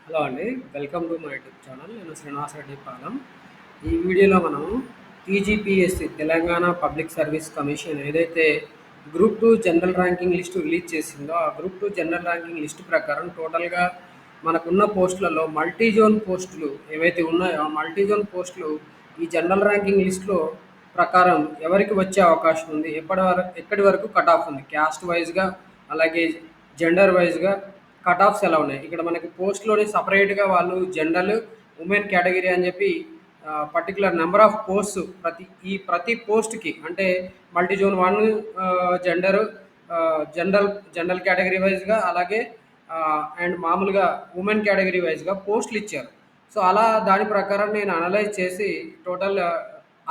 Hello అండి. Welcome to my YouTube channel. నేను శ్రీనివాస్ రెడ్డి పాలెం. ఈ వీడియోలో మనం TGPSC Telangana public service commission ఏదైతే group 2 general ranking list release చేసిందో, ఆ గ్రూప్ 2 జనరల్ ర్యాంకింగ్ లిస్ట్ ప్రకారం టోటల్‌గా మనకున్న పోస్టులలో మల్టీ జోన్ పోస్టులు ఏవైతే ఉన్నాయో, ఆ మల్టీ జోన్ పోస్టులు ఈ జనరల్ ర్యాంకింగ్ లిస్ట్‌లో ప్రకారం ఎవరికి వచ్చే అవకాశం ఉంది? ఎక్కడి వరకు కట్ ఆఫ్ ఉంది? క్యాస్ట్ వైస్‌గా అలాగే జెండర్ వైస్‌గా కట్ ఆఫ్స్ ఎలా ఉన్నాయి? ఇక్కడ మనకి పోస్ట్‌లోని సెపరేట్‌గా వాళ్ళు జనరల్, ఉమెన్ కేటగిరీ అని చెప్పి పర్టిక్యులర్ నెంబర్ ఆఫ్ పోస్ట్స్ ప్రతి పోస్ట్‌కి అంటే multi zone 1 gender general category వైస్‌గా అలాగే అండ్ మామూలుగా ఉమెన్ కేటగిరీ వైస్‌గా పోస్టులు ఇచ్చారు. సో, అలా దాని ప్రకారం నేను అనలైజ్ చేసి టోటల్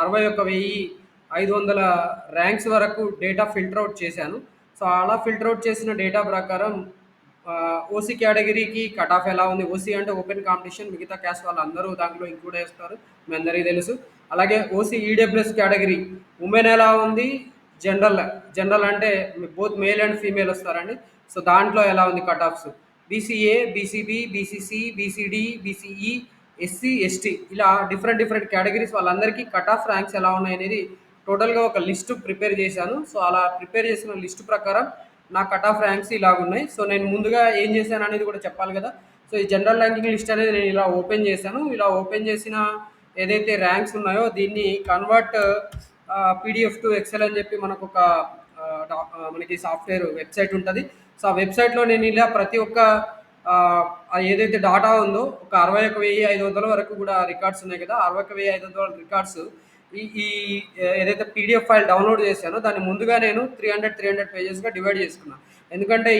61,500 ర్యాంక్స్ వరకు డేటా ఫిల్టర్ ఔట్ చేశాను. సో, అలా ఫిల్టర్ ఔట్ చేసిన డేటా ప్రకారం ఓసీ కేటగిరీకి కట్ ఆఫ్ ఎలా ఉంది? ఓసీ అంటే ఓపెన్ కాంపిటీషన్. మిగతా క్యాస్ట్ వాళ్ళందరూ దాంట్లో ఇంక్లూడ్ చేస్తారు. మీ అందరికీ తెలుసు. అలాగే ఓసీ ఈడబ్ల్యూఎస్ కేటగిరీ ఉమెన్ ఎలా ఉంది? జనరల్ జనరల్ అంటే బోత్ మేల్ అండ్ ఫీమేల్ వస్తారండి. సో, దాంట్లో ఎలా ఉంది cut offs? BCA, BCB, BCC, BCD, BCE, SC, ST ఇలా డిఫరెంట్ కేటగిరీస్ వాళ్ళందరికీ కట్ ఆఫ్ ర్యాంక్స్ ఎలా ఉన్నాయనేది టోటల్‌గా ఒక లిస్ట్ ప్రిపేర్ చేశాను. సో, అలా ప్రిపేర్ చేసిన లిస్ట్ ప్రకారం నా కట్ ఆఫ్ ర్యాంక్స్ ఇలాగున్నాయి. సో, నేను ముందుగా ఏం చేశాను అనేది కూడా చెప్పాలి కదా! సో, ఈ జనరల్ ర్యాంకింగ్ లిస్ట్ అనేది నేను ఇలా ఓపెన్ చేశాను. ఇలా ఓపెన్ చేసిన ఏదైతే ర్యాంక్స్ ఉన్నాయో దీన్ని కన్వర్ట్ పీడీఎఫ్ టు ఎక్సెల్ అని చెప్పి మనకొక మనకి సాఫ్ట్‌వేర్ వెబ్‌సైట్ ఉంటది. సో, ఆ వెబ్‌సైట్‌లో నేను ఇలా ప్రతి ఒక్క ఏదైతే డాటా ఉందో ఒక 61,500 వరకు కూడా రికార్డ్స్ ఉన్నాయి కదా! 61,500 రికార్డ్స్ ఈ ఈ ఏదైతే పీడీఎఫ్ ఫైల్ డౌన్లోడ్ చేశానో దాన్ని ముందుగా నేను 300 పేజెస్‌గా డివైడ్ చేసుకున్నా. ఎందుకంటే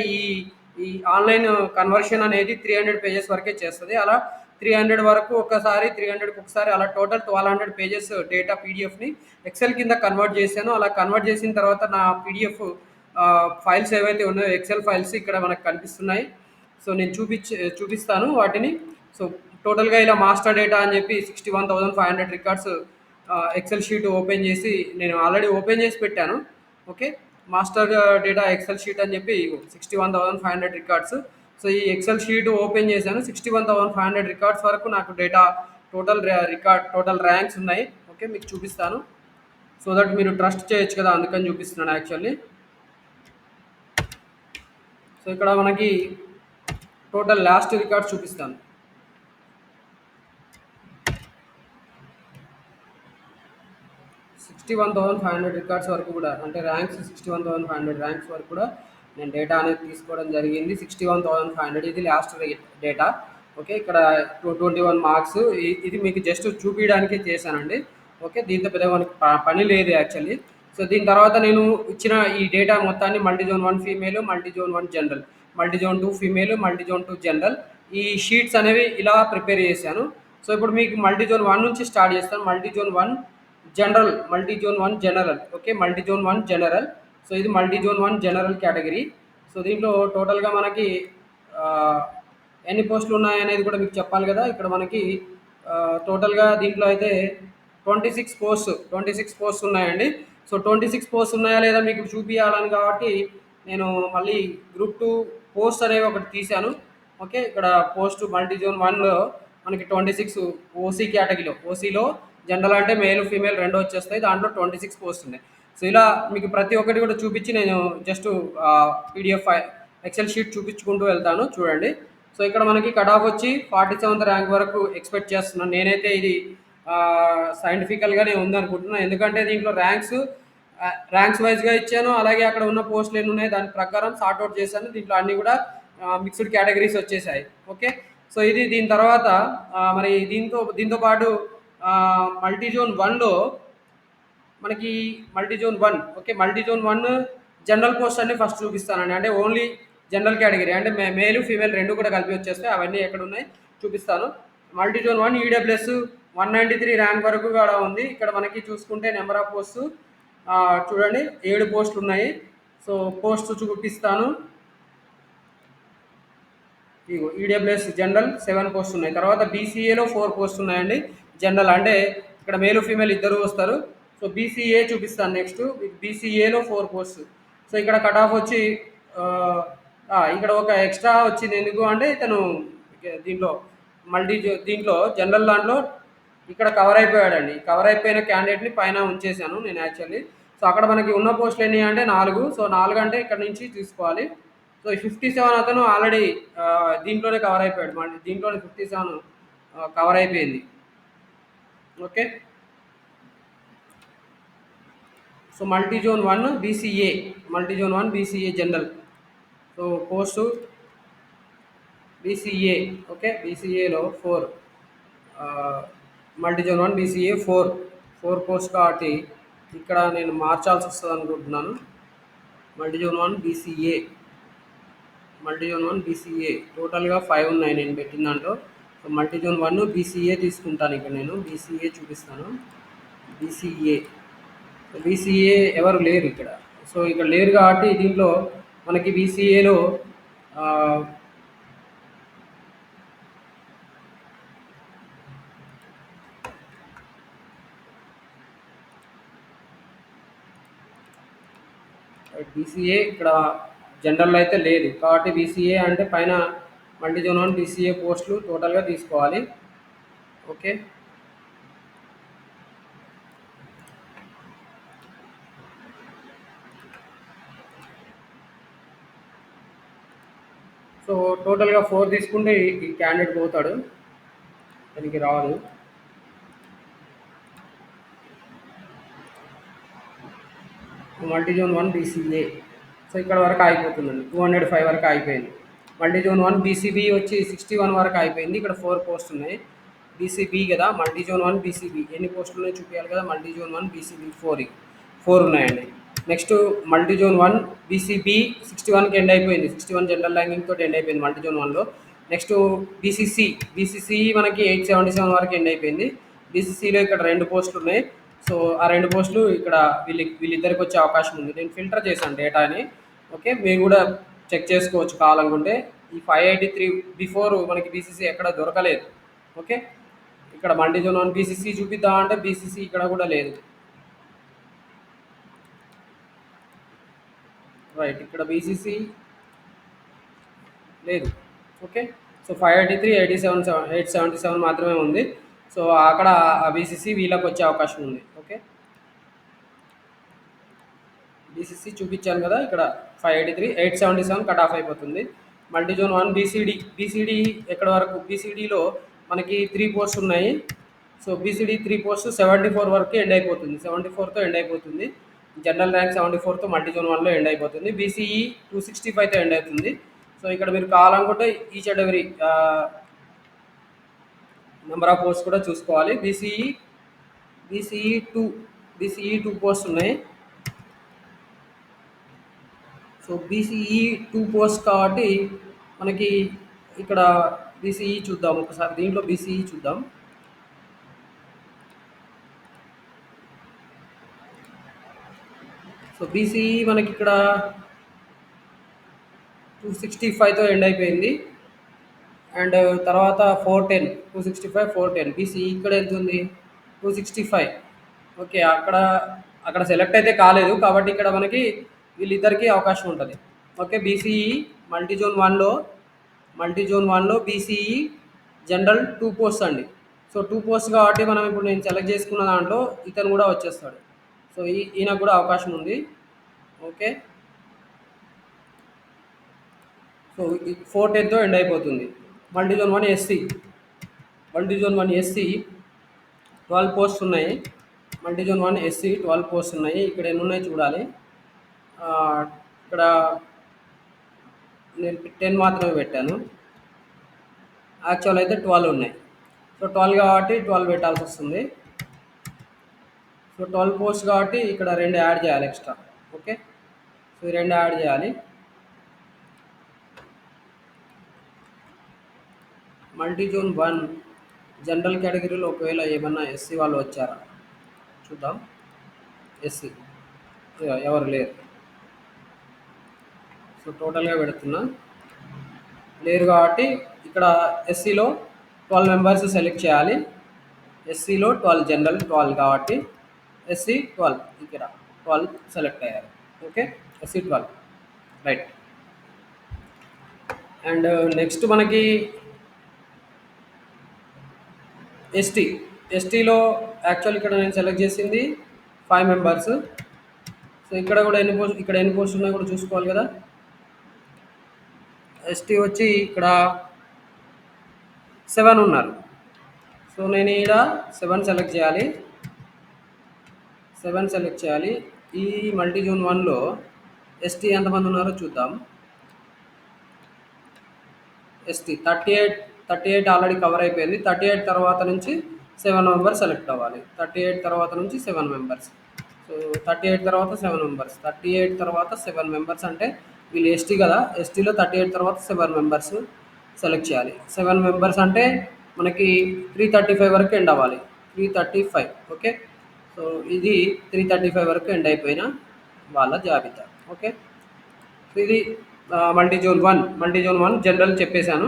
ఈ ఆన్‌లైన్ కన్వర్షన్ అనేది 300 పేజెస్ వరకే చేస్తది. అలా 300 వరకు ఒకసారి 300కి ఒకసారి అలా టోటల్ 1200 పేజెస్ డేటా పీడీఎఫ్‌ని ఎక్సెల్ కింద కన్వర్ట్ చేశాను. అలా కన్వర్ట్ చేసిన తర్వాత నా పీడీఎఫ్ ఫైల్స్ ఏవైతే ఉన్నాయో ఎక్సెల్ ఫైల్స్ ఇక్కడ మనకు కనిపిస్తున్నాయి. సో, నేను చూపిస్తాను వాటిని. సో, టోటల్‌గా ఇలా మాస్టర్ డేటా అని చెప్పి 61,500 రికార్డ్స్ ఎక్సెల్ షీట్ ఓపెన్ చేసి నేను ఆల్రెడీ ఓపెన్ చేసి పెట్టాను. Okay. Master data Excel sheet అని చెప్పి 61,500 రికార్డ్స్. సో, ఈ ఎక్సెల్ షీట్ ఓపెన్ చేశాను. 61,500 రికార్డ్స్ వరకు నాకు డేటా టోటల్ ర్యాంక్స్ ఉన్నాయి. ఓకే. మీకు చూపిస్తాను. సో దట్ మీరు ట్రస్ట్ చేయొచ్చు కదా! అందుకని చూపిస్తున్నాను యాక్చువల్లీ. సో, ఇక్కడ మనకి టోటల్ లాస్ట్ రికార్డ్స్ చూపిస్తాను. 61,500 రికార్డ్స్ వరకు కూడా అంటే ర్యాంక్స్ 61,500 ర్యాంక్స్ వరకు కూడా నేను డేటా అనేది తీసుకోవడం జరిగింది. 61,500 ఇది లాస్ట్ డేటా. ఓకే. ఇక్కడ 21 మార్క్స్ ఇది మీకు జస్ట్ చూపించడానికి చేశానండి. ఓకే. దీంతో పెద్దగా మనకి పని లేదు యాక్చువల్లీ. సో, దీని తర్వాత నేను ఇచ్చిన ఈ డేటా మొత్తాన్ని multi zone 1 female, multi zone 1 general, multi zone 2 female, multi zone 2 general ఈ షీట్స్ అనేవి ఇలా ప్రిపేర్ చేశాను. సో, ఇప్పుడు మీకు మల్టీ జోన్ 1 నుంచి స్టార్ట్ చేస్తాను. Multi zone 1 general, multi zone 1 general. Okay. Multi zone 1 general. So, ఇది multi zone 1 general category. So, దీంట్లో టోటల్‌గా మనకి ఆహ్, ఎన్ని పోస్టులు ఉన్నాయనేది కూడా మీకు చెప్పాలి కదా! ఇక్కడ మనకి టోటల్‌గా దీంట్లో అయితే 26 పోస్ట్స్ ఉన్నాయండి. సో, 26 పోస్ట్స్ ఉన్నాయా లేదా మీకు చూపియాలని కాబట్టి నేను మళ్ళీ గ్రూప్ 2 పోస్ట్ అనేవి ఒకటి తీశాను. ఓకే. ఇక్కడ పోస్ట్ మల్టీ జోన్ 1లో మనకి 26 ఓసీలో జనరల్ అంటే మేల్, ఫీమేల్ 2 వచ్చేస్తాయి. దాంట్లో 26 పోస్ట్ ఉన్నాయి. సో, ఇలా మీకు ప్రతి ఒక్కటి కూడా చూపించి నేను జస్ట్ పీడీఎఫ్ ఎక్సెల్ షీట్ చూపించుకుంటూ వెళ్తాను చూడండి. సో, ఇక్కడ మనకి కట్ ఆఫ్ వచ్చి 47th ర్యాంక్ వరకు ఎక్స్పెక్ట్ చేస్తున్నాను. నేనైతే ఇది సైంటిఫికల్‌గానే ఉందనుకుంటున్నాను. ఎందుకంటే దీంట్లో ర్యాంక్స్ వైస్‌గా ఇచ్చాను. అలాగే అక్కడ ఉన్న పోస్టులు ఎన్ని ఉన్నాయి దాని ప్రకారం సార్ట్ ఔట్ చేశాను. దీంట్లో అన్నీ కూడా మిక్స్డ్ కేటగిరీస్ వచ్చేసాయి. ఓకే. సో, ఇది దీని తర్వాత మరి దీంతో పాటు మల్టీ జోన్ 1లో మనకి multi zone 1 okay. Multi zone 1 general post అన్ని ఫస్ట్ చూపిస్తానండి. అంటే ఓన్లీ జనరల్ కేటగిరీ అంటే మేల్, ఫీమేల్ 2 కూడా కలిపి వచ్చేస్తాయి. అవన్నీ ఎక్కడున్నాయి చూపిస్తాను. మల్టీ జోన్ 1 ఈడబ్ల్యూఎస్ 193 ర్యాంక్ వరకు కూడా ఉంది. ఇక్కడ మనకి చూసుకుంటే నెంబర్ ఆఫ్ పోస్ట్స్ చూడండి 7 పోస్టులు ఉన్నాయి. సో, పోస్ట్ చూపిస్తాను. ఇగో ఈడబ్ల్యూఎస్ జనరల్ 7 పోస్ట్ ఉన్నాయి. తర్వాత బీసీఏలో 4 పోస్ట్ ఉన్నాయండి. జనరల్ అంటే ఇక్కడ మేల్, ఫీమేల్ ఇద్దరు వస్తారు. సో, బీసీఏ చూపిస్తాను నెక్స్ట్. బీసీఏలో 4 పోస్ట్. సో, ఇక్కడ కట్ ఆఫ్ వచ్చి ఇక్కడ ఒక ఎక్స్ట్రా వచ్చింది. ఎందుకు అంటే ఇతను దీంట్లో దీంట్లో జనరల్ దాంట్లో ఇక్కడ కవర్ అయిపోయాడండి. కవర్ అయిపోయిన క్యాండిడేట్‌ని పైన ఉంచేసాను నేను యాక్చువల్లీ. సో, అక్కడ మనకి ఉన్న పోస్టులు ఎన్ని అంటే 4. సో, 4 అంటే ఇక్కడ నుంచి తీసుకోవాలి. సో, ఈ 57 అతను ఆల్రెడీ దీంట్లోనే కవర్ అయిపోయాడు. మళ్ళీ దీంట్లోనే 57 కవర్ అయిపోయింది. Okay. So, multi zone 1 BCA, multi zone 1 BCA general. So, post BCA. Okay. బీసీఏలో 4 మల్టీ జోన్ 1 బీసీఏ 4 పోస్ట్ కాబట్టి ఇక్కడ నేను మార్చాల్సి వస్తుంది అనుకుంటున్నాను. Multi zone 1 BCA, multi zone 1 BCA టోటల్గా 5 ఉన్నాయి నేను పెట్టిన దాంట్లో. సో, మల్టీ జోన్ 1 బీసీఏ తీసుకుంటాను. ఇక్కడ నేను బీసీఏ చూపిస్తాను. బీసీఏ, బీసీఏ ఎవరు లేరు ఇక్కడ. సో, ఇక్కడ లేరు కాబట్టి దీంట్లో మనకి బీసీఏలో బీసీఏ ఇక్కడ జనరల్ అయితే లేదు కాబట్టి బీసీఏ అంటే పైన మల్టీ జోన్ 1 బీసీఏ పోస్టులు టోటల్గా తీసుకోవాలి. ఓకే. సో, టోటల్గా 4 తీసుకుంటే ఈ క్యాండిడేట్ పోతాడు, దానికి రాదు. Multi zone 1 BCA. సో, ఇక్కడ వరకు ఆగిపోతుందండి. 205 వరకు ఆగిపోయింది. మల్టీ జోన్ 1 బీసీబీ వచ్చి 61 వరకు అయిపోయింది. ఇక్కడ 4 పోస్టులు ఉన్నాయి. బీసీబీ కదా, మల్టీ జోన్ 1 బీసీబీ ఎన్ని పోస్టులు ఉన్నాయో చూపించాలి కదా. మల్టీ జోన్ 1 బీసీబీ 4 ఉన్నాయండి. నెక్స్ట్ మల్టీ జోన్ 1 బీసీబీ 61కి ఎండ్ అయిపోయింది. 61 జనరల్ ర్యాంకింగ్ తోటి ఎండ్ అయిపోయింది మల్టీ జోన్ 1లో. నెక్స్ట్ బీసీసీ మనకి 877 వరకు ఎండ్ అయిపోయింది. బీసీసీలో ఇక్కడ 2 పోస్టులు ఉన్నాయి. సో, ఆ 2 పోస్టులు ఇక్కడ వీళ్ళిద్దరికి వచ్చే అవకాశం ఉంది. నేను ఫిల్టర్ చేశాను డేటాని. ఓకే. మీరు కూడా చెక్ చేసుకోవచ్చు కావాలనుకుంటే. ఈ 583 బిఫోర్ మనకి బీసీసీ ఎక్కడ దొరకలేదు. ఓకే. ఇక్కడ మల్టీ జోన్ 1 బీసీసీ చూపిద్దామంటే బీసీసీ ఇక్కడ కూడా లేదు. రైట్. ఇక్కడ బీసీసీ లేదు. ఓకే. సో, 583, 877 మాత్రమే ఉంది. సో, అక్కడ బీసీసీ వీళ్ళకి వచ్చే అవకాశం ఉంది. ఓకే. బీసీసీ చూపించాను కదా, ఇక్కడ 583, 877 కట్ ఆఫ్ అయిపోతుంది. మల్టీ జోన్ 1 బీసీడీ ఎక్కడ వరకు, బీసీడీలో మనకి 3 పోస్టులు ఉన్నాయి. సో, బీసీడీ 3 పోస్ట్ 74 వరకు ఎండ్ అయిపోతుంది. 74తో ఎండ్ అయిపోతుంది. జనరల్ ర్యాంక్ 74తో మల్టీ జోన్ 1లో ఎండ్ అయిపోతుంది. బీసీఈ 265తో ఎండ్ అవుతుంది. సో, ఇక్కడ మీరు కావాలనుకుంటే each and every number of post కూడా చూసుకోవాలి. బీసీఈ 2 పోస్ట్ ఉన్నాయి. సో, బీసీఈ 2 పోస్ట్ కాబట్టి మనకి ఇక్కడ బీసీఈ చూద్దాం ఒకసారి. దీంట్లో బీసీఈ చూద్దాం. సో, బీసీఈ మనకి ఇక్కడ 265తో ఎండ్ అయిపోయింది. అండ్ తర్వాత 410, 265, 410. బీసీఈ ఇక్కడ ఎంత ఉంది, 265. ఓకే. అక్కడ సెలెక్ట్ అయితే కాలేదు కాబట్టి ఇక్కడ మనకి వీళ్ళిద్దరికీ అవకాశం ఉంటుంది. ఓకే. బీసీఈ మల్టీ జోన్ 1లో బీసీఈ జనరల్ 2 పోస్ట్ అండి. సో, 2 పోస్ట్ కాబట్టి మనం ఇప్పుడు నేను సెలెక్ట్ చేసుకున్న దాంట్లో ఇతను కూడా వచ్చేస్తాడు. సో, ఈయనకు కూడా అవకాశం ఉంది. ఓకే. సో, 410తో ఎండ్ అయిపోతుంది. మల్టీ జోన్ 1 ఎస్సీ 12 పోస్ట్ ఉన్నాయి. మల్టీ జోన్ 1 ఎస్సీ 12 పోస్ట్ ఉన్నాయి. ఇక్కడ ఎన్ని ఉన్నాయి చూడాలి. ఇక్కడ నేను 10 మాత్రమే పెట్టాను. యాక్చువల్ అయితే 12 ఉన్నాయి. సో, 12 కాబట్టి 12 పెట్టాల్సి వస్తుంది. సో, 12 పోస్ట్ కాబట్టి ఇక్కడ 2 యాడ్ చేయాలి ఎక్స్ట్రా. ఓకే. సో, 2 యాడ్ చేయాలి. మల్టీ జోన్ 1 జనరల్ కేటగిరీలో ఒకవేళ ఏమన్నా ఎస్సీ వాళ్ళు వచ్చారా చూద్దాం. ఎస్సీ ఎవరు లేరు. సో, టోటల్గా పెడుతున్నా, లేరు కాబట్టి ఇక్కడ ఎస్సీలో 12 మెంబర్స్ సెలెక్ట్ చేయాలి. ఎస్సీలో 12 జనరల్ 12 కాబట్టి ఎస్సీ 12 ఇక్కడ 12 సెలెక్ట్ అయ్యారు. Okay. SC 12 right. And next మనకి ఎస్టీ. ఎస్టీలో యాక్చువల్ ఇక్కడ నేను సెలెక్ట్ చేసింది 5 మెంబర్స్. సో ఇక్కడ ఎన్ని పోస్ట్ ఉన్నాయో కూడా చూసుకోవాలి కదా. ఎస్టీ వచ్చి ఇక్కడ 7 ఉన్నారు. సో నేను ఈడ 7 సెలెక్ట్ చేయాలి. ఈ మల్టీ జోన్ 1లో ఎస్టీ ఎంతమంది ఉన్నారో చూద్దాం. ఎస్టీ 38 ఆల్రెడీ కవర్ అయిపోయింది. 38 తర్వాత నుంచి 7 మెంబర్స్ సెలెక్ట్ అవ్వాలి. 38 తర్వాత నుంచి 7 మెంబర్స్. సో 38 తర్వాత 7 మెంబర్స్. 38 తర్వాత 7 మెంబర్స్ అంటే వీళ్ళు ఎస్టీ కదా. ఎస్టీలో 38 తర్వాత 7 మెంబర్స్ సెలెక్ట్ చేయాలి. 7 మెంబర్స్ అంటే మనకి 335 వరకు ఎండ్ అవ్వాలి. 335 ఓకే. సో ఇది 335 వరకు ఎండ్ అయిపోయిన వాళ్ళ జాబితా. ఓకే. సో ఇది మల్టీ జోన్ వన్ జనరల్ చెప్పేశాను.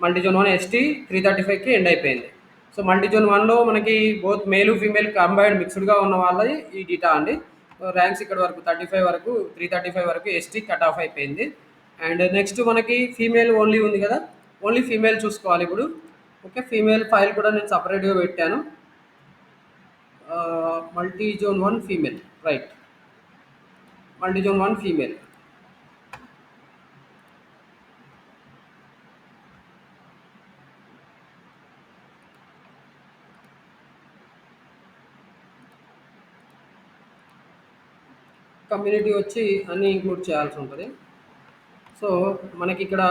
మల్టీ జోన్ 1 ఎస్టీ 335కి ఎండ్ అయిపోయింది. సో మల్టీ జోన్ 1లో మనకి బోత్ మేలు ఫీమేల్ కంబైన్డ్ మిక్స్డ్గా ఉన్న వాళ్ళది ఈ డీటా అండి. ర్యాంక్స్ ఇక్కడ వరకు 35 వరకు 335 వరకు ఎస్టీ కట్ ఆఫ్ అయిపోయింది. అండ్ నెక్స్ట్ మనకి ఫీమేల్ ఓన్లీ ఉంది కదా. ఓన్లీ ఫీమేల్ చూసుకోవాలి ఇప్పుడు. ఓకే. ఫీమేల్ ఫైల్ కూడా నేను సపరేట్గా పెట్టాను. Multi zone 1 female right. Multi zone 1 female. Community వచ్చి అన్నీ ఇంక్లూడ్ చేయాల్సి ఉంటుంది. సో మనకి ఇక్కడ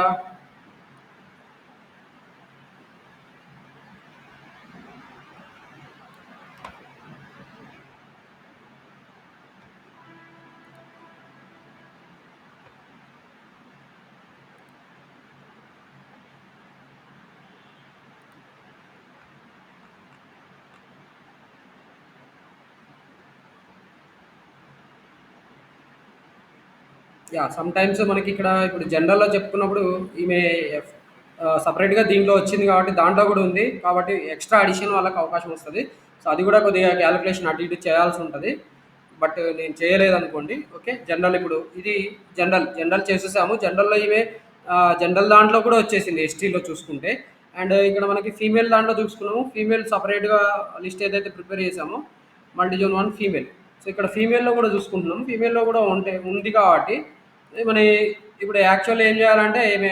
సమ్ టైమ్స్ మనకి ఇక్కడ ఇప్పుడు జనరల్‌లో చెప్పుకున్నప్పుడు ఈమె సెపరేట్‌గా దీంట్లో వచ్చింది కాబట్టి దాంట్లో కూడా ఉంది. కాబట్టి ఎక్స్‌ట్రా అడిషన్ వాళ్ళకి అవకాశం వస్తది. సో అది కూడా కొద్దిగా క్యాలిక్యులేషన్ అటు ఇటు చేయాల్సి ఉంటది. బట్ నేను చేయలేదనుకోండి. ఓకే. జనరల్ ఇప్పుడు ఇది జనరల్ చేసేసాము. జనరల్‌లో ఈమె జనరల్ దాంట్లో కూడా వచ్చేసింది ఎస్టీలో చూసుకుంటే. అండ్ ఇక్కడ మనకి ఫీమేల్ దాంట్లో చూసుకున్నాము. ఫీమేల్ సెపరేట్‌గా లిస్ట్ ఏదైతే ప్రిపేర్ చేసామో మల్టీ జోన్ 1 ఫీమేల్. సో ఇక్కడ ఫీమేల్‌లో కూడా చూసుకుంటున్నాం. ఫీమేల్‌లో కూడా ఉంది కాబట్టి మన ఇప్పుడు యాక్చువల్‌గా ఏం చేయాలంటే ఈమె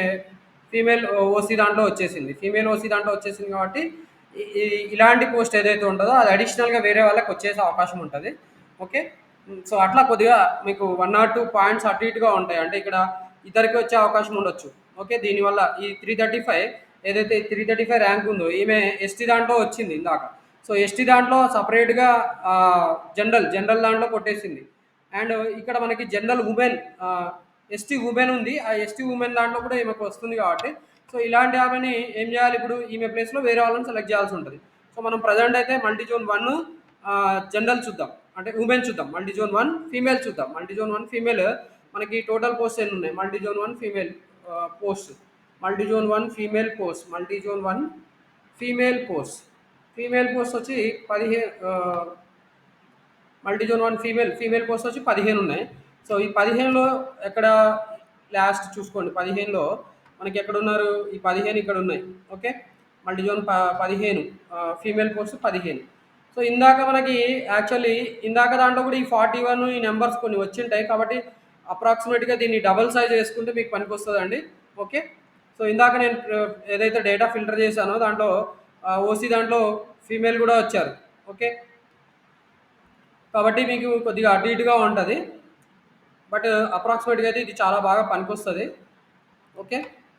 ఫీమేల్ ఓసీ దాంట్లో వచ్చేసింది. ఫీమేల్ ఓసీ దాంట్లో వచ్చేసింది కాబట్టి ఇలాంటి పోస్ట్ ఏదైతే ఉంటుందో అది అడిషనల్‌గా వేరే వాళ్ళకి వచ్చేసే అవకాశం ఉంటది. ఓకే. సో అట్లా కొద్దిగా మీకు 1 ఆర్ 2 పాయింట్స్ అటు ఇటుగా ఉంటాయి. అంటే ఇక్కడ ఇద్దరికి వచ్చే అవకాశం ఉండొచ్చు. ఓకే. దీనివల్ల ఈ 335 ఏదైతే 335 ర్యాంక్ ఉందో ఈమె ఎస్టీ దాంట్లో వచ్చింది ఇందాక. సో ఎస్టీ దాంట్లో సపరేట్‌గా జనరల్ దాంట్లో కొట్టేసింది. అండ్ ఇక్కడ మనకి జనరల్ ఉమెన్ ఎస్టీ ఉమెన్ ఉంది. ఆ ఎస్టీ ఉమెన్ దాంట్లో కూడా ఈమెకు వస్తుంది కాబట్టి సో ఇలాంటి ఆమెని ఏం చేయాలి ఇప్పుడు ఈమె ప్లేస్‌లో వేరే వాళ్ళని సెలెక్ట్ చేయాల్సి ఉంటది. సో మనం ప్రెజెంట్ అయితే మల్టీ జోన్ 1 జనరల్ చూద్దాం. అంటే ఉమెన్ చూద్దాం. మల్టీ జోన్ 1 ఫీమేల్ చూద్దాం. మల్టీ జోన్ 1 ఫీమేల్ మనకి టోటల్ పోస్ట్ ఎన్ని ఉన్నాయి? Multi zone 1 female post. Multi zone 1 female post. Multi zone 1 female post. Female post వచ్చి 15 మల్టీ జోన్ 1 ఫీమేల్ పోస్ట్ వచ్చి 15 ఉన్నాయి. సో ఈ 15లో ఎక్కడ లాస్ట్ చూసుకోండి. 15లో మనకి ఎక్కడున్నారు? ఈ 15 ఇక్కడ ఉన్నాయి. Okay. Multi zone 15 female post 15. So ఇందాక మనకి యాక్చువల్లీ ఇందాక దాంట్లో కూడా ఈ 41 ఈ నెంబర్స్ కొన్ని వచ్చింటాయి. కాబట్టి అప్రాక్సిమేట్‌గా దీన్ని డబుల్ సైజ్ చేసుకుంటే మీకు పనికొస్తదండి. ఓకే. సో ఇందాక నేను ఏదైతే డేటా ఫిల్టర్ చేశానో దాంట్లో ఓసీ దాంట్లో ఫీమేల్ కూడా వచ్చారు. ఓకే. కాబట్టి మీకు కొద్దిగా అటు ఇటుగా ఉంటది. బట్ అప్రాక్సిమేట్‌గా అయితే ఇది చాలా బాగా పనికొస్తది. ఓకే.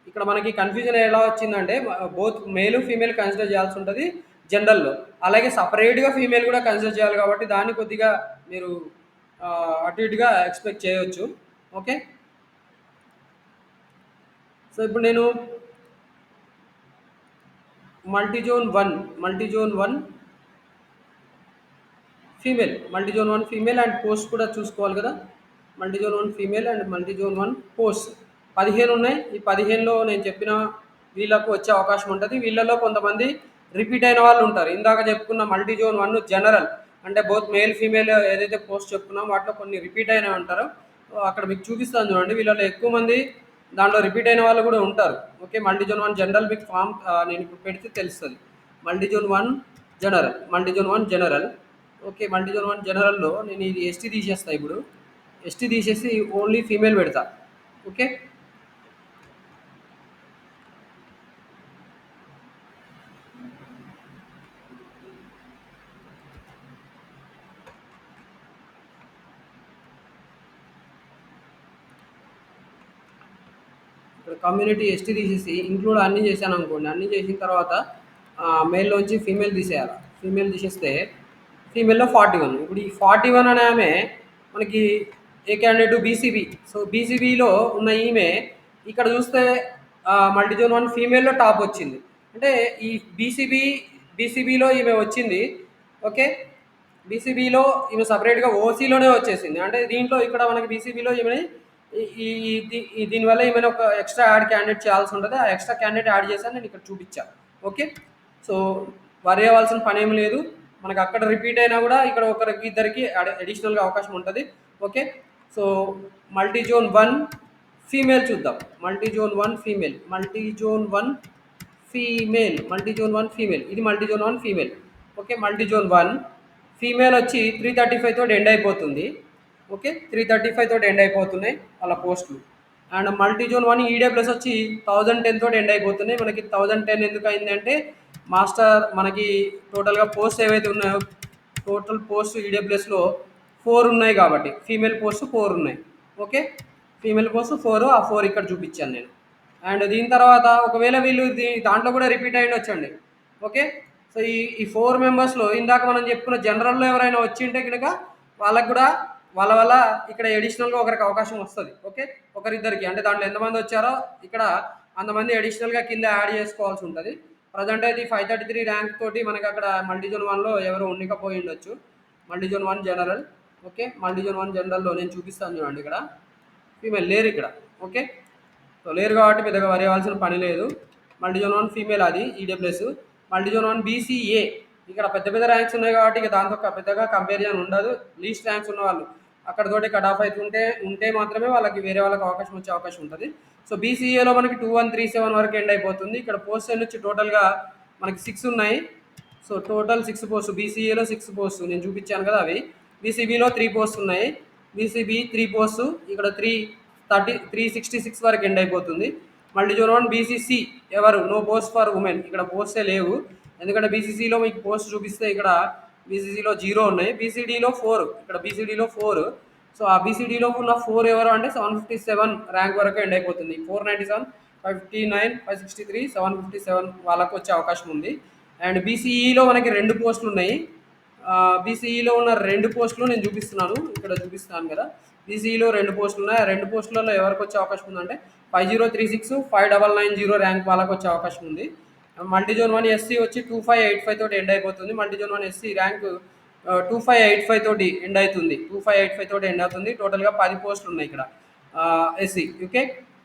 ఇక్కడ మనకి కన్‌ఫ్యూజన్ ఎలా వచ్చిందంటే బోత్ మేల్, ఫీమేల్ కన్సిడర్ చేయాల్సి ఉంటది జనరల్‌లో. అలాగే సెపరేట్‌గా ఫీమేల్ కూడా కన్సిడర్ చేయాలి కాబట్టి దాన్ని కొద్దిగా మీరు అటు ఇటుగా ఎక్స్‌పెక్ట్ చేయొచ్చు. ఓకే. సో ఇప్పుడు నేను multi zone 1 multi zone 1 female and post కూడా చూసుకోవాలి కదా. Multi zone 1 female and multi zone 1 post 15 ఉన్నాయి. ఈ 15లో నేను చెప్పిన వీళ్ళకు వచ్చే అవకాశం ఉంటుంది. వీళ్ళలో కొంతమంది రిపీట్ అయిన వాళ్ళు ఉంటారు. ఇందాక చెప్పుకున్న మల్టీ జోన్ 1 జనరల్ అంటే బోత్ మేల్ ఫీమేల్ ఏదైతే పోస్ట్ చెప్పుకున్నాం వాటిలో కొన్ని రిపీట్ అయినవి ఉంటారు. అక్కడ మీకు చూపిస్తాను చూడండి. వీళ్ళలో ఎక్కువ మంది దాంట్లో రిపీట్ అయిన వాళ్ళు కూడా ఉంటారు. ఓకే. మల్టీ జోన్ 1 జనరల్ మీకు ఫామ్ నేను ఇప్పుడు పెడితే తెలుస్తుంది. Multi zone 1 general, multi zone 1 general. Okay. Multi zone 1 జనరల్‌లో నేను ఇది ఎస్టీ తీసేస్తా ఇప్పుడు. ఎస్టీ తీసేసి ఓన్లీ ఫీమేల్ పెడతా. ఓకే. ఇక్కడ కమ్యూనిటీ ఎస్టీ తీసేసి ఇంక్లూడ్ అన్నీ చేశాను అనుకోండి. అన్నీ చేసిన తర్వాత మేల్‌లోంచి ఫీమేల్ తీసేయాల. ఫీమేల్ తీసేస్తే ఫీమేల్‌లో 41. ఇప్పుడు ఈ 41 అనే ఆమె మనకి ఏ క్యాండిడేట్ బీసీబీ. సో, బీసీబీలో ఉన్న ఈమె ఇక్కడ చూస్తే మల్టీ జోన్ 1 ఫీమేల్‌లో టాప్ వచ్చింది. అంటే ఈ బీసీబీలో ఈమె వచ్చింది. ఓకే. బీసీబీలో ఈమె సెపరేట్‌గా ఓసీలోనే వచ్చేసింది. అంటే దీంట్లో ఇక్కడ మనకి బీసీబీలో ఈమెని ఈ ఈ దీనివల్ల ఏమైనా ఒక ఎక్స్ట్రా యాడ్ క్యాండిడేట్ చేయాల్సి ఉంటుంది. ఆ ఎక్స్ట్రా క్యాండిడేట్ యాడ్ చేశాను నేను ఇక్కడ చూపించాను. ఓకే. సో వరి అవ్వాల్సిన పని ఏమి లేదు. మనకు అక్కడ రిపీట్ అయినా కూడా ఇక్కడ ఒకరికి ఇద్దరికి అడిషనల్గా అవకాశం ఉంటుంది. Okay. So multi zone 1 female చూద్దాం. Multi zone 1 female, multi zone 1 female, multi zone 1 female, ఇది multi zone 1 female. Okay. Multi zone 1 female వచ్చి 335 తోటి ఎండ్ అయిపోతుంది. ఓకే. 335 తోటి ఎండ్ అయిపోతున్నాయి వాళ్ళ పోస్టులు. అండ్ మల్టీ జోన్ 1 ఈడబ్ల్యూఎస్ వచ్చి 1010 తోటి ఎండ్ అయిపోతున్నాయి. మనకి 1010 ఎందుకు అయిందంటే మాస్టర్ మనకి టోటల్గా పోస్ట్ ఏవైతే ఉన్నాయో టోటల్ పోస్ట్ ఈడబ్ల్యూఎస్లో 4 ఉన్నాయి కాబట్టి ఫీమేల్ పోస్ట్ 4 ఉన్నాయి. ఓకే. ఫీమేల్ పోస్ట్ 4, ఆ 4 ఇక్కడ చూపించాను నేను. అండ్ దీని తర్వాత ఒకవేళ వీళ్ళు దాంట్లో కూడా రిపీట్ అయ్యిండొచ్చండి. ఓకే. సో ఈ 4 మెంబర్స్‌లో ఇందాక మనం చెప్పుకున్న జనరల్‌లో ఎవరైనా వచ్చింటే గనుక వాళ్ళకి కూడా వాళ్ళ వల్ల ఇక్కడ అడిషనల్‌గా ఒకరికి అవకాశం వస్తది. ఓకే. ఒకరిద్దరికి అంటే దాంట్లో ఎంతమంది వచ్చారో ఇక్కడ అంతమంది అడిషనల్‌గా కింద యాడ్ చేసుకోవాల్సి ఉంటది. ప్రెజెంట్ అయితే 533 ర్యాంక్ తోటి మనకి అక్కడ మల్టీ జోన్ 1లో ఎవరు ఉండకపోయిండొచ్చు. Multi zone 1 general. Okay. Multi zone 1 జనరల్‌లో నేను చూపిస్తాను చూడండి ఇక్కడ. ఫీమేల్ లేరు ఇక్కడ. ఓకే. సో లేరు కాబట్టి పెద్దగా వరి అవ్వాల్సిన పని లేదు. మల్టీ జోన్ 1 ఫీమేల్ అది ఈడబ్ల్యూఎస్. మల్టీ జోన్ 1 బీసీఏ ఇక్కడ పెద్ద పెద్ద ర్యాంక్స్ ఉన్నాయి కాబట్టి ఇక దాంతో పెద్దగా కంపారిజన్ ఉండదు. లీస్ట్ ర్యాంక్స్ ఉన్న వాళ్ళు అక్కడతోటి కట్ ఆఫ్ అవుతుంటే ఉంటే మాత్రమే వాళ్ళకి వేరే వాళ్ళకి అవకాశం వచ్చే అవకాశం ఉంటుంది. సో బీసీఏలో మనకి 2137 వరకు ఎండ్ అయిపోతుంది. ఇక్కడ పోస్ట్ వచ్చి టోటల్గా మనకి 6 ఉన్నాయి. సో టోటల్ 6 పోస్ట్, బీసీఏలో 6 పోస్ట్ నేను చూపించాను కదా అవి. బీసీబీలో 3 పోస్ట్ ఉన్నాయి. బీసీబీ 3 పోస్ట్ ఇక్కడ 366 వరకు ఎండ్ అయిపోతుంది. మల్టీ జోన్ 1 బీసీసీ ఎవరు నో పోస్ట్ ఫర్ ఉమెన్, ఇక్కడ పోస్టే లేవు. ఎందుకంటే బీసీసీలో మీకు పోస్ట్ చూపిస్తే ఇక్కడ బీసీసీలో 0 ఉన్నాయి. బీసీడీలో 4, ఇక్కడ బీసీడీలో 4. సో ఆ బీసీడీలో ఉన్న 4 ఎవరు అంటే 757 ర్యాంక్ వరకు ఎండ్ అయిపోతుంది. 497, 559, 563, 757 వాళ్ళకు వచ్చే అవకాశం ఉంది. అండ్ బీసీఈలో మనకి 2 పోస్టులు ఉన్నాయి. బీసీఈలో ఉన్న 2 పోస్టులు నేను చూపిస్తున్నాను, ఇక్కడ చూపిస్తాను కదా. బీసీఈలో 2 పోస్టులు ఉన్నాయి. ఆ 2 పోస్టులలో ఎవరికి వచ్చే అవకాశం ఉందంటే 5036, 5990 ర్యాంక్ వాళ్ళకి వచ్చే అవకాశం ఉంది. మల్టీ జోన్ 1 ఎస్సీ వచ్చి 2585 తోటి ఎండ్ అయిపోతుంది. మల్టీ జోన్ 1 ఎస్సీ ర్యాంక్ 2585 తోటి ఎండ్ అవుతుంది. 2585 తోటి ఎండ్ అవుతుంది. టోటల్గా 10 పోస్టులు ఉన్నాయి ఇక్కడ ఎస్సీ. ఓకే.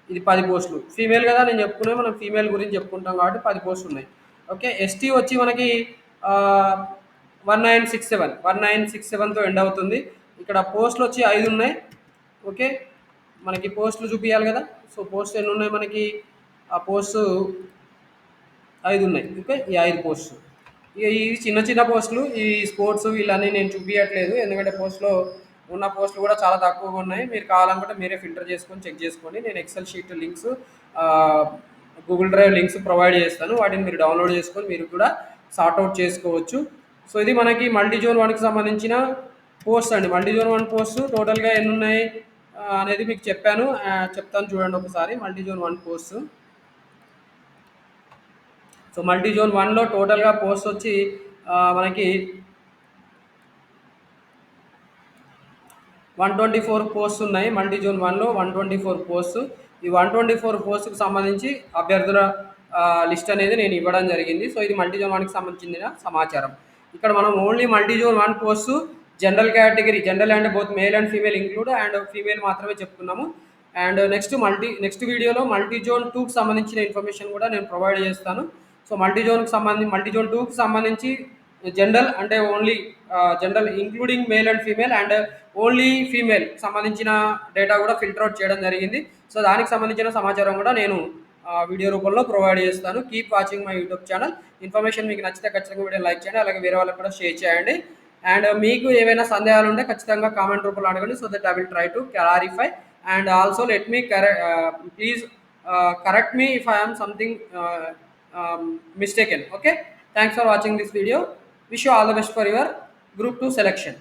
ఇది 10 పోస్టులు. ఫీమేల్ కదా నేను చెప్పుకునే, మనం ఫీమేల్ గురించి చెప్పుకుంటాం కాబట్టి 10 పోస్టులు ఉన్నాయి. ఓకే. ఎస్టీ వచ్చి మనకి 1967తో ఎండ్ అవుతుంది. ఇక్కడ పోస్టులు వచ్చి 5 ఉన్నాయి. ఓకే. మనకి పోస్టులు చూపించాలి కదా. సో పోస్ట్ ఎన్ని ఉన్నాయి మనకి, ఆ పోస్టు 5 ఉన్నాయి. ఓకే. ఈ 5 పోస్టులు ఇక ఈ చిన్న చిన్న పోస్టులు ఈ స్పోర్ట్స్ వీళ్ళన్నీ నేను చూపించట్లేదు. ఎందుకంటే పోస్ట్లో ఉన్న పోస్టులు కూడా చాలా తక్కువగా ఉన్నాయి. మీరు కావాలనుకుంటే మీరే ఫిల్టర్ చేసుకొని చెక్ చేసుకోండి. నేను Excel sheet links, Google Drive links provide చేస్తాను. వాటిని మీరు డౌన్లోడ్ చేసుకొని మీరు కూడా సార్ట్అవుట్ చేసుకోవచ్చు. సో ఇది మనకి మల్టీ జోన్ 1కి సంబంధించిన పోస్ట్ అండి. మల్టీ జోన్ 1 పోస్ట్ టోటల్గా ఎన్ని ఉన్నాయి అనేది మీకు చెప్పాను. చెప్తాను చూడండి ఒకసారి. Multi zone 1 post. So multi zone 1లో టోటల్గా పోస్ట్ వచ్చి మనకి 124 పోస్ట్ ఉన్నాయి. మల్టీ జోన్ 1లో 124 పోస్ట్. ఈ 124 పోస్ట్కి సంబంధించి అభ్యర్థుల లిస్ట్ అనేది నేను ఇవ్వడం జరిగింది. సో ఇది మల్టీ జోన్ 1కి సంబంధించిన సమాచారం. ఇక్కడ మనం only multi zone 1 post general category, general and both male and female include and female మాత్రమే చెప్పుకున్నాము. అండ్ నెక్స్ట్ వీడియోలో మల్టీ జోన్ 2కి సంబంధించిన ఇన్ఫర్మేషన్ కూడా నేను ప్రొవైడ్ చేస్తాను. సో మల్టీ జోన్ 2కి సంబంధించి జనరల్ అంటే only general including male and female and only female సంబంధించిన డేటా కూడా ఫిల్టర్ అవుట్ చేయడం జరిగింది. సో దానికి సంబంధించిన సమాచారం కూడా నేను వీడియో రూపంలో ప్రొవైడ్ చేస్తాను. Keep watching my YouTube channel. Information మీకు నచ్చితే ఖచ్చితంగా వీడియో లైక్ చేయండి. అలాగే వేరే వాళ్ళకి కూడా షేర్ చేయండి. అండ్ మీకు ఏవైనా సందేహాలు ఉంటే ఖచ్చితంగా కామెంట్ రూపంలో అడగండి. So that I will try to clarify. And also let me please correct me if I am something mistaken. Okay, thanks for watching this video. Wish you all the best for your group 2 selection.